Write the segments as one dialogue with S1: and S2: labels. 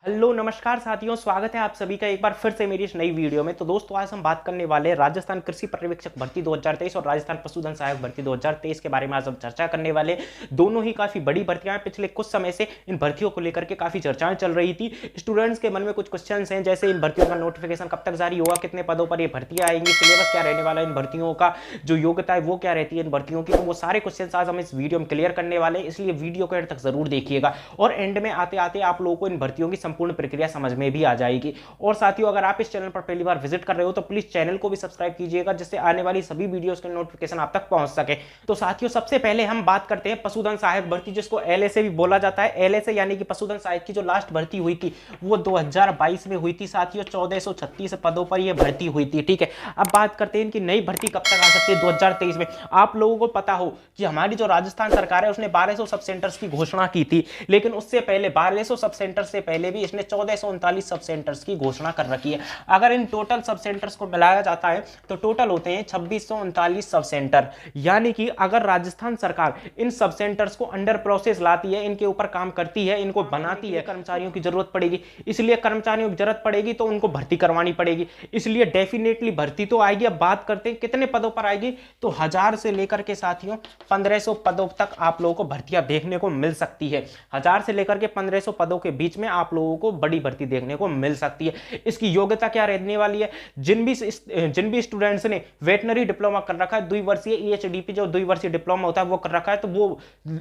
S1: Hello नमस्कार साथियों, स्वागत है आप सभी का एक बार फिर से मेरी इस नई वीडियो में। तो दोस्तों आज हम बात करने वाले हैं राजस्थान कृषि पर्यवेक्षक भर्ती 2023 और राजस्थान पशुधन सहायक भर्ती 2023 के बारे में आज हम चर्चा करने वाले हैं। दोनों ही काफी बड़ी भर्तियां हैं। पिछले कुछ समय से इन भर्तियों को लेकर के काफी चर्चाएं चल रही थी। स्टूडेंट्स के मन में कुछ क्वेश्चन हैं, जैसे इन भर्तियों का नोटिफिकेशन कब तक जारी होगा, कितने पदों पर ये भर्तियां आएंगी, सिलेबस क्या रहने वाला है, इन भर्तियों का जो योग्यता है वो क्या रहती है इन भर्तियों की। तो वो सारे क्वेश्चन आज हम इस वीडियो में क्लियर करने वाले हैं, इसलिए वीडियो को एंड तक जरूर देखिएगा और एंड में आते आते आप लोगों को इन भर्तियों की संपूर्ण प्रक्रिया समझ में भी आ जाएगी। और साथियों, अगर आप इस चैनल पर पहली बार विजिट कर रहे हो तो प्लीज चैनल को भी सब्सक्राइब कीजिएगा, जिससे आने वाली सभी वीडियोस के नोटिफिकेशन आप तक पहुंच सके। तो साथियों, सबसे पहले हम बात करते हैं पशुधन सहायक भर्ती, जिसको एलएसए भी बोला जाता है। एलएसए यानी कि पशुधन सहायक की जो लास्ट भर्ती हुई थी वो 2022 में हुई थी साथियों। 1436 पदों पर यह भर्ती हुई थी। ठीक है, अब बात करते हैं इनकी नई भर्ती कब तक आ सकती है 2023 में। आप लोगों को पता हो कि हमारी जो राजस्थान सरकार है उसने 1200 सब सेंटर्स की घोषणा की थी, लेकिन उससे पहले 1200 सब सेंटर से पहले भी इसने 1439 सब सेंटर्स की घोषणा कर रखी है। अगर इन टोटल सब सेंटर्स को मिलाया जाता है तो टोटल होते हैं 2639 सब सेंटर। यानी कि अगर राजस्थान सरकार इन सब सेंटर्स को अंडर प्रोसेस लाती है, इनके ऊपर काम करती है, इनको बनाती है, कर्मचारियों की जरूरत पड़ेगी। इसलिए कर्मचारियों की जरूरत पड़ेगी तो उनको भर्ती करवानी पड़ेगी, इसलिए डेफिनेटली भर्ती तो आएगी। अब बात करते हैं कितने पदों पर आएगी, तो 1000 से लेकर के साथियों 1500 पदों तक आप लोगों को भर्तियां देखने को मिल सकती है। 1000 से लेकर के 1500 पदों के बीच में आप लोगों को बड़ी भर्ती देखने को मिल सकती है। इसकी योग्यता क्या रहने वाली है, जिन भी स्टूडेंट्स ने वेटनरी डिप्लोमा कर रखा है, द्विवर्षीय ईएचडीपी जो द्विवर्षीय डिप्लोमा होता है वो कर रखा है, तो वो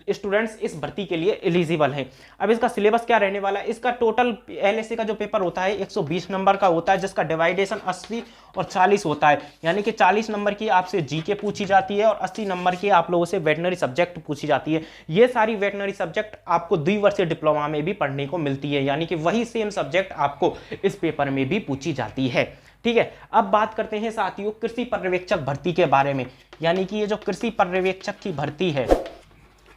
S1: स्टूडेंट्स इस भर्ती के लिए एलिजिबल हैं। अब इसका सिलेबस क्या रहने वाला है, इसका टोटल एलएसए का जो पेपर होता है 120 नंबर का होता है, जिसका डिवाइडेशन 80 और 40 होता है। यानी कि 40 नंबर की आपसे जीके पूछी जाती है और 80 नंबर की आप लोगों से वेटनरी सब्जेक्ट पूछी जाती है। ये सारी वेटनरी सब्जेक्ट आपको द्विवर्षीय डिप्लोमा में भी पढ़ने को मिलती है, यानी कि वही सेम सब्जेक्ट आपको इस पेपर में भी पूछी जाती है। ठीक है, अब बात करते हैं साथियों कृषि पर्यवेक्षक भर्ती के बारे में। यानी कि ये जो कृषि पर्यवेक्षक की भर्ती है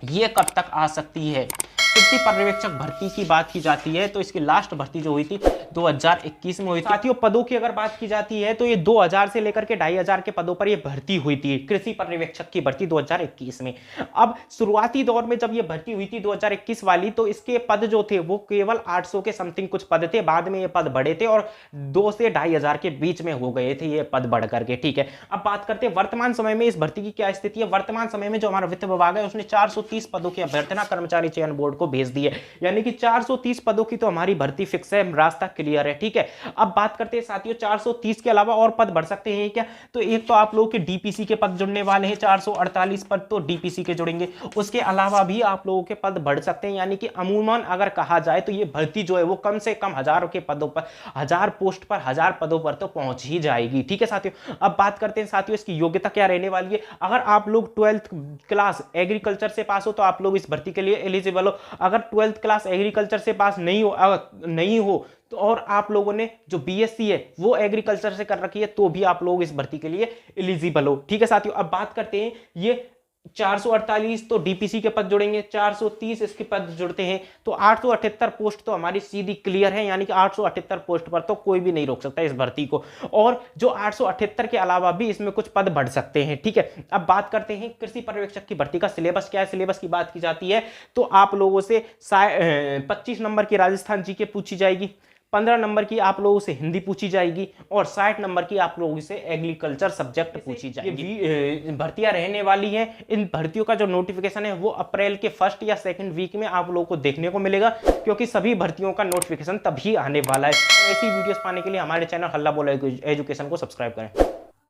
S1: ये कब तक आ सकती है। कृषि पर्यवेक्षक भर्ती की बात की जाती है तो इसकी लास्ट भर्ती जो हुई थी 2021 में हुई थी। साथियों, पदों की अगर बात की जाती है तो ये 2000 से लेकर के 2500 के पदों पर ये भर्ती हुई थी, कृषि पर्यवेक्षक की भर्ती 2021 में। अब शुरुआती दौर में जब ये भर्ती हुई थी 2021 वाली, तो इसके पद जो थे वो केवल 800 के समथिंग कुछ पद थे। बाद में ये पद बढ़े थे और 2 से 2500 के बीच में हो गए थे ये पद बढ़ करके। ठीक है, अब बात करते हैं वर्तमान समय में इस भर्ती की क्या स्थिति है। वर्तमान समय में जो हमारा वित्त विभाग है उसने 430 पदों की अभ्यर्थना कर्मचारी चयन बोर्ड को भेज दी है, यानी कि 430 पदों की तो हमारी भर्ती फिक्स है, रास्ता क्लियर है। ठीक है, अब बात करते हैं साथियों 430 के अलावा और पद बढ़ सकते हैं क्या। तो एक तो आप लोगों के डीपीसी के पद जुड़ने वाले हैं, 448 पद तो डीपीसी के जुड़ेंगे। उसके अलावा भी आप लोगों के पद बढ़ सकते हैं, यानी कि अमूमन अगर कहा जाए तो ये भर्ती जो है वो कम से कम 1000 के पदों पर, 1000 पोस्ट पर, 1000 पदों पर तो पहुंच ही जाएगी। ठीक है साथियों, अब बात करते हैं साथियों इसकी योग्यता क्या रहने वाली है। अगर आप लोग 12th क्लास एग्रीकल्चर से पास हो तो आप लोग इस भर्ती के लिए एलिजिबल हो। अगर 12th क्लास एग्रीकल्चर से पास नहीं हो तो और आप लोगों ने जो बीएससी है वो एग्रीकल्चर से कर रखी है तो भी आप लोग इस भर्ती के लिए एलिजिबल हो। ठीक है साथियों, अब बात करते हैं ये 448 तो डीपीसी के पद जुड़ेंगे, 430 इसके पद जुड़ते हैं, तो 878 पोस्ट तो हमारी सीधी क्लियर है। यानी कि 878 पोस्ट पर तो कोई भी नहीं रोक सकता इस भर्ती को, और जो 878 के अलावा भी इसमें कुछ पद बढ़ सकते हैं। ठीक है, अब बात करते हैं कृषि पर्यवेक्षक की भर्ती का सिलेबस क्या है। सिलेबस की बात की जाती है तो आप लोगों से 25 नंबर की राजस्थान जीके पूछी जाएगी, 15 नंबर की आप लोगों से हिंदी पूछी जाएगी और 60 नंबर की आप लोगों से एग्रीकल्चर सब्जेक्ट पूछी जाएगी। ये भर्तियां रहने वाली हैं। इन भर्तियों का जो नोटिफिकेशन है वो अप्रैल के 1st या 2nd वीक में आप लोगों को देखने को मिलेगा, क्योंकि सभी भर्तियों का नोटिफिकेशन तभी आने वाला है। ऐसी वीडियोस पाने के लिए हमारे चैनल हल्ला बोला एजुकेशन को सब्सक्राइब करें।